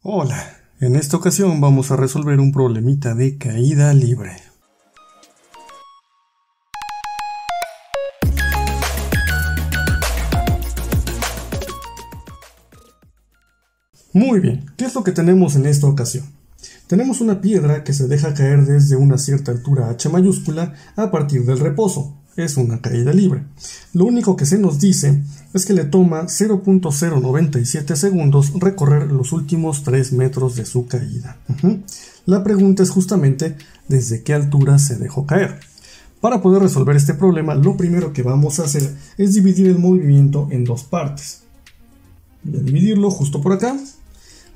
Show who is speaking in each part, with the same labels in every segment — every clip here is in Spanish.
Speaker 1: Hola, en esta ocasión vamos a resolver un problemita de caída libre. Muy bien, ¿qué es lo que tenemos en esta ocasión? Tenemos una piedra que se deja caer desde una cierta altura H mayúscula a partir del reposo. Es una caída libre. Lo único que se nos dice es que le toma 0.097 segundos recorrer los últimos 3 metros de su caída. La pregunta es justamente desde qué altura se dejó caer. Para poder resolver este problema, lo primero que vamos a hacer es dividir el movimiento en dos partes. Voy a dividirlo justo por acá.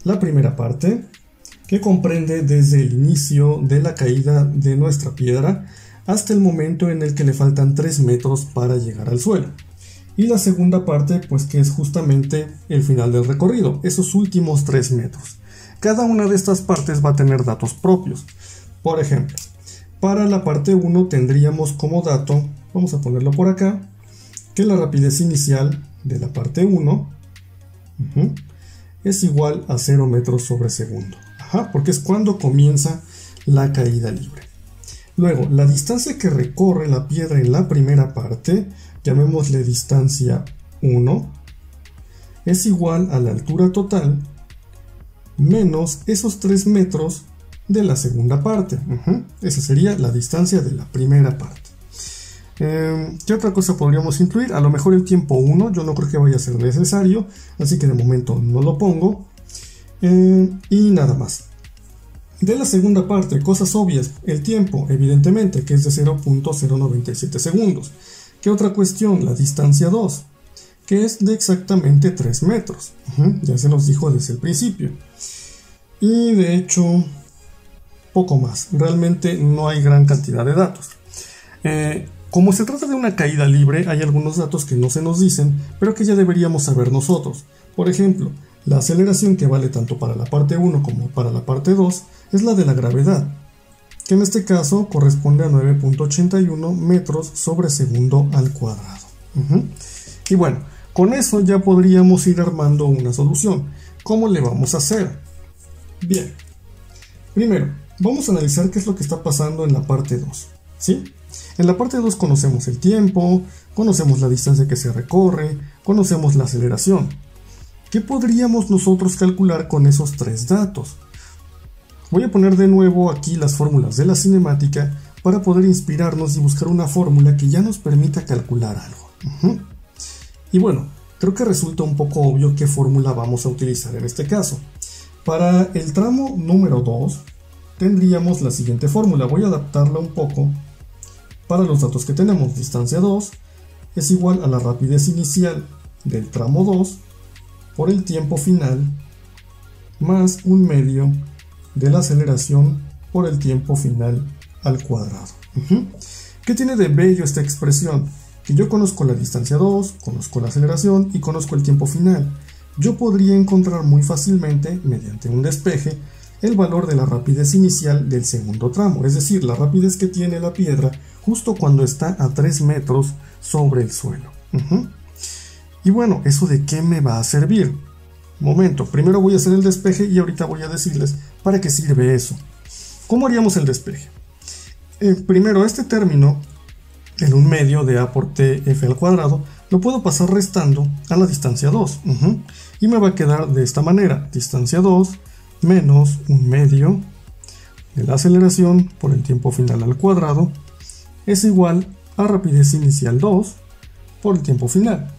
Speaker 1: La primera parte, que comprende desde el inicio de la caída de nuestra piedra hasta el momento en el que le faltan 3 metros para llegar al suelo. Y la segunda parte, pues que es justamente el final del recorrido, esos últimos 3 metros. Cada una de estas partes va a tener datos propios. Por ejemplo, para la parte 1 tendríamos como dato, vamos a ponerlo por acá, que la rapidez inicial de la parte 1 es igual a 0 metros sobre segundo. Porque es cuando comienza la caída libre. Luego, la distancia que recorre la piedra en la primera parte, llamémosle distancia 1, es igual a la altura total menos esos 3 metros de la segunda parte. Esa sería la distancia de la primera parte. ¿Qué otra cosa podríamos incluir? A lo mejor el tiempo 1, yo no creo que vaya a ser necesario, así que de momento no lo pongo. Y nada más. De la segunda parte, cosas obvias, el tiempo, evidentemente, que es de 0.097 segundos. ¿Qué otra cuestión? La distancia 2, que es de exactamente 3 metros. Ya se nos dijo desde el principio. Y de hecho, poco más. Realmente no hay gran cantidad de datos. Como se trata de una caída libre, hay algunos datos que no se nos dicen, pero que ya deberíamos saber nosotros. Por ejemplo, la aceleración que vale tanto para la parte 1 como para la parte 2 es la de la gravedad, que en este caso corresponde a 9.81 metros sobre segundo al cuadrado. Y bueno, con eso ya podríamos ir armando una solución. ¿Cómo le vamos a hacer? Bien, primero vamos a analizar qué es lo que está pasando en la parte 2, ¿sí? En la parte 2 conocemos el tiempo, conocemos la distancia que se recorre, conocemos la aceleración. ¿Qué podríamos nosotros calcular con esos 3 datos? Voy a poner de nuevo aquí las fórmulas de la cinemática para poder inspirarnos y buscar una fórmula que ya nos permita calcular algo. Y bueno, creo que resulta un poco obvio qué fórmula vamos a utilizar en este caso. Para el tramo número 2 tendríamos la siguiente fórmula. Voy a adaptarla un poco para los datos que tenemos. Distancia 2 es igual a la rapidez inicial del tramo 2 por el tiempo final más 1/2 de la aceleración por el tiempo final al cuadrado. ¿Qué tiene de bello esta expresión? Que yo conozco la distancia 2, conozco la aceleración y conozco el tiempo final. Yo podría encontrar muy fácilmente, mediante un despeje, el valor de la rapidez inicial del segundo tramo, es decir, la rapidez que tiene la piedra justo cuando está a 3 metros sobre el suelo. Y bueno, ¿eso de qué me va a servir? Momento, primero voy a hacer el despeje y ahorita voy a decirles para qué sirve eso. ¿Cómo haríamos el despeje? Primero, este término, el 1/2 de A por T F al cuadrado, lo puedo pasar restando a la distancia 2. Y me va a quedar de esta manera, distancia 2 menos 1/2 de la aceleración por el tiempo final al cuadrado es igual a rapidez inicial 2 por el tiempo final.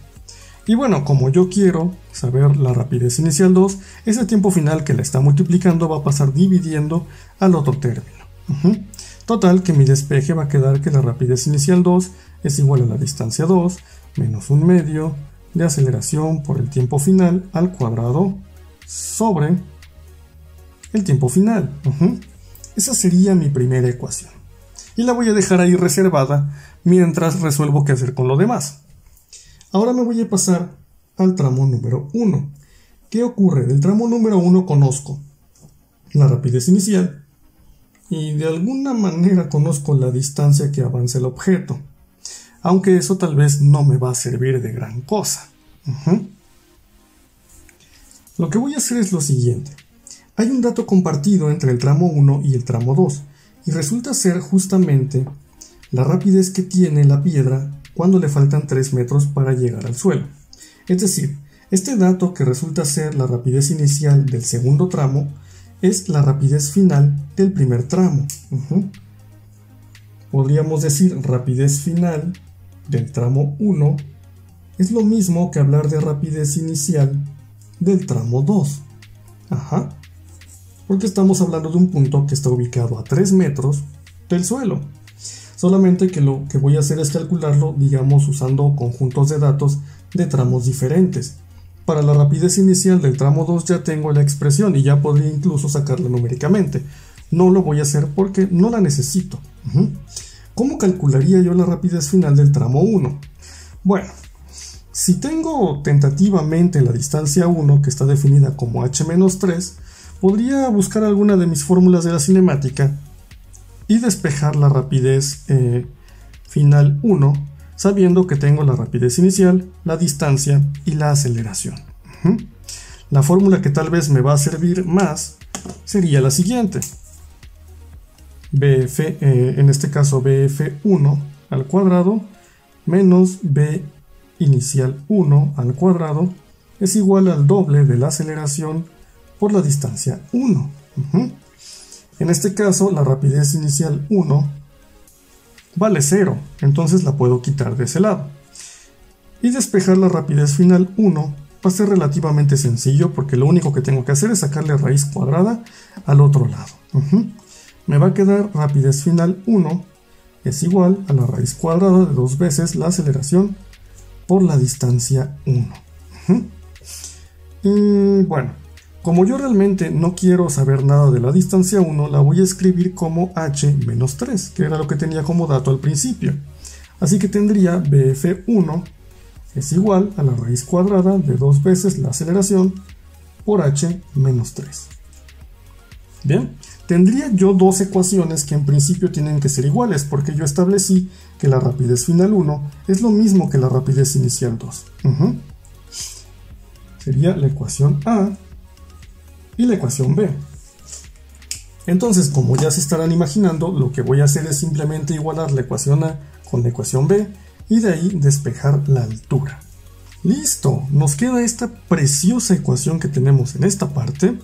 Speaker 1: Y bueno, como yo quiero saber la rapidez inicial 2, ese tiempo final que la está multiplicando va a pasar dividiendo al otro término. Total, que mi despeje va a quedar que la rapidez inicial 2 es igual a la distancia 2 menos 1/2 de aceleración por el tiempo final al cuadrado sobre el tiempo final. Esa sería mi primera ecuación. Y la voy a dejar ahí reservada mientras resuelvo qué hacer con lo demás. Ahora me voy a pasar al tramo número 1. ¿Qué ocurre? Del tramo número 1 conozco la rapidez inicial y de alguna manera conozco la distancia que avanza el objeto, aunque eso tal vez no me va a servir de gran cosa. Lo que voy a hacer es lo siguiente. Hay un dato compartido entre el tramo 1 y el tramo 2, y resulta ser justamente la rapidez que tiene la piedra cuando le faltan 3 metros para llegar al suelo. Es decir, este dato que resulta ser la rapidez inicial del segundo tramo es la rapidez final del primer tramo. Podríamos decir rapidez final del tramo 1 es lo mismo que hablar de rapidez inicial del tramo 2. Porque estamos hablando de un punto que está ubicado a 3 metros del suelo. Solamente que lo que voy a hacer es calcularlo, digamos, usando conjuntos de datos de tramos diferentes. Para la rapidez inicial del tramo 2 ya tengo la expresión y ya podría incluso sacarla numéricamente. No lo voy a hacer porque no la necesito. ¿Cómo calcularía yo la rapidez final del tramo 1? Bueno, si tengo tentativamente la distancia 1, que está definida como h-3, podría buscar alguna de mis fórmulas de la cinemática y despejar la rapidez final 1, sabiendo que tengo la rapidez inicial, la distancia y la aceleración. La fórmula que tal vez me va a servir más sería la siguiente. BF, en este caso BF1 al cuadrado menos B inicial 1 al cuadrado es igual al doble de la aceleración por la distancia 1. En este caso la rapidez inicial 1 vale 0, entonces la puedo quitar de ese lado. Y despejar la rapidez final 1 va a ser relativamente sencillo porque lo único que tengo que hacer es sacarle raíz cuadrada al otro lado. Me va a quedar rapidez final 1 es igual a la raíz cuadrada de 2 veces la aceleración por la distancia 1. Y bueno, como yo realmente no quiero saber nada de la distancia 1, la voy a escribir como h-3, que era lo que tenía como dato al principio. Así que tendría bf1 es igual a la raíz cuadrada de 2 veces la aceleración por h-3. Bien, tendría yo dos ecuaciones que en principio tienen que ser iguales, porque yo establecí que la rapidez final 1 es lo mismo que la rapidez inicial 2. Sería la ecuación A y la ecuación B. Entonces, como ya se estarán imaginando, lo que voy a hacer es simplemente igualar la ecuación A con la ecuación B y de ahí despejar la altura. Listo, nos queda esta preciosa ecuación que tenemos en esta parte,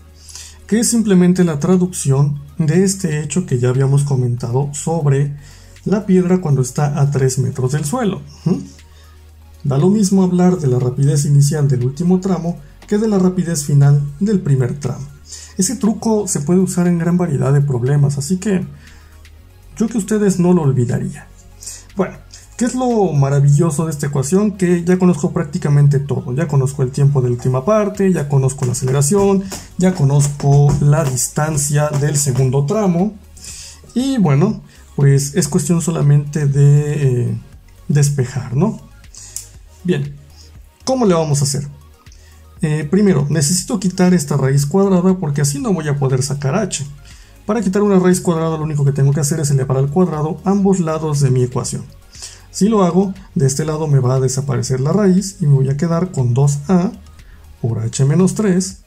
Speaker 1: que es simplemente la traducción de este hecho que ya habíamos comentado sobre la piedra cuando está a 3 metros del suelo. Da lo mismo hablar de la rapidez inicial del último tramo que de la rapidez final del primer tramo. Ese truco se puede usar en gran variedad de problemas, así que yo que ustedes no lo olvidaría. Bueno, ¿qué es lo maravilloso de esta ecuación? Que ya conozco prácticamente todo. Ya conozco el tiempo de la última parte, ya conozco la aceleración, ya conozco la distancia del segundo tramo. Y bueno, pues es cuestión solamente de despejar, ¿no? Bien, ¿cómo le vamos a hacer? Primero, necesito quitar esta raíz cuadrada porque así no voy a poder sacar h. Para quitar una raíz cuadrada lo único que tengo que hacer es elevar al cuadrado ambos lados de mi ecuación. Si lo hago, de este lado me va a desaparecer la raíz y me voy a quedar con 2a por h-3.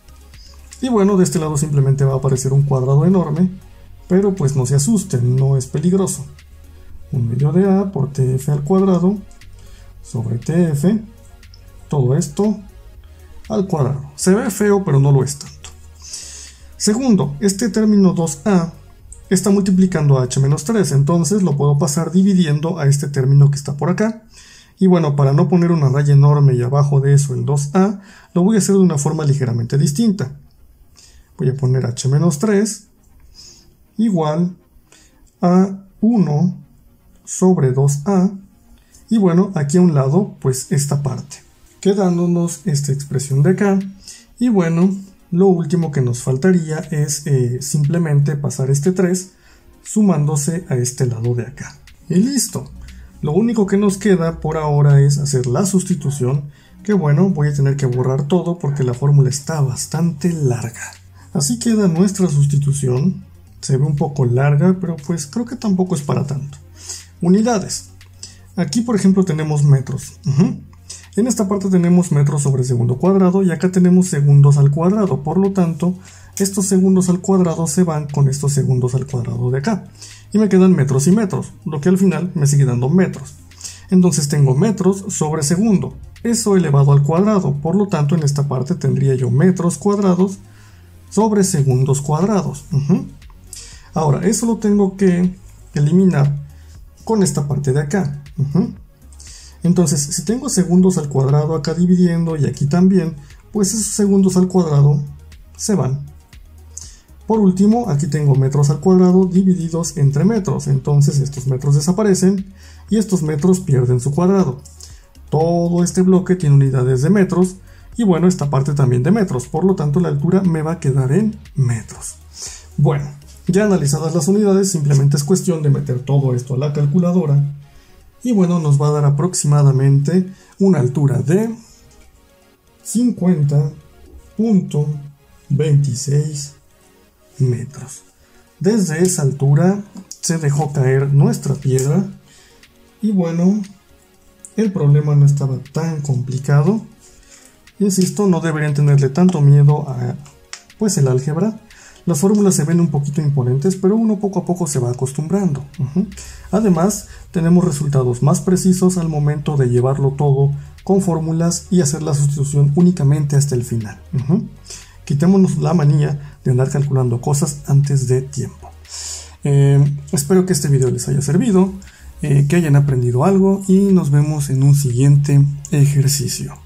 Speaker 1: Y bueno, de este lado simplemente va a aparecer un cuadrado enorme, pero pues no se asusten, no es peligroso. 1/2 de a por tf al cuadrado sobre tf, todo esto al cuadrado. Se ve feo, pero no lo es tanto. Segundo, este término 2a está multiplicando a h-3, entonces lo puedo pasar dividiendo a este término que está por acá. Y bueno, para no poner una raya enorme y abajo de eso el 2a, lo voy a hacer de una forma ligeramente distinta. Voy a poner h-3 igual a 1 sobre 2a. Y bueno, aquí a un lado, pues esta parte, quedándonos esta expresión de acá. Y bueno, lo último que nos faltaría es simplemente pasar este 3 sumándose a este lado de acá. Y listo. Lo único que nos queda por ahora es hacer la sustitución, que bueno, voy a tener que borrar todo porque la fórmula está bastante larga. Así queda nuestra sustitución. Se ve un poco larga, pero pues creo que tampoco es para tanto. Unidades. Aquí por ejemplo tenemos metros. En esta parte tenemos metros sobre segundo cuadrado y acá tenemos segundos al cuadrado. Por lo tanto, estos segundos al cuadrado se van con estos segundos al cuadrado de acá. Y me quedan metros y metros, lo que al final me sigue dando metros. Entonces tengo metros sobre segundo, eso elevado al cuadrado. Por lo tanto, en esta parte tendría yo metros cuadrados sobre segundos cuadrados. Ahora, eso lo tengo que eliminar con esta parte de acá. Entonces, si tengo segundos al cuadrado acá dividiendo y aquí también, pues esos segundos al cuadrado se van. Por último, aquí tengo metros al cuadrado divididos entre metros. Entonces estos metros desaparecen y estos metros pierden su cuadrado. Todo este bloque tiene unidades de metros y bueno, esta parte también de metros. Por lo tanto, la altura me va a quedar en metros. Bueno, ya analizadas las unidades, simplemente es cuestión de meter todo esto a la calculadora. Y bueno, nos va a dar aproximadamente una altura de 50.26 metros. Desde esa altura se dejó caer nuestra piedra y bueno, el problema no estaba tan complicado. Insisto, no deberían tenerle tanto miedo a pues el álgebra. Las fórmulas se ven un poquito imponentes, pero uno poco a poco se va acostumbrando. Además, tenemos resultados más precisos al momento de llevarlo todo con fórmulas y hacer la sustitución únicamente hasta el final. Quitémonos la manía de andar calculando cosas antes de tiempo. Espero que este video les haya servido, que hayan aprendido algo y nos vemos en un siguiente ejercicio.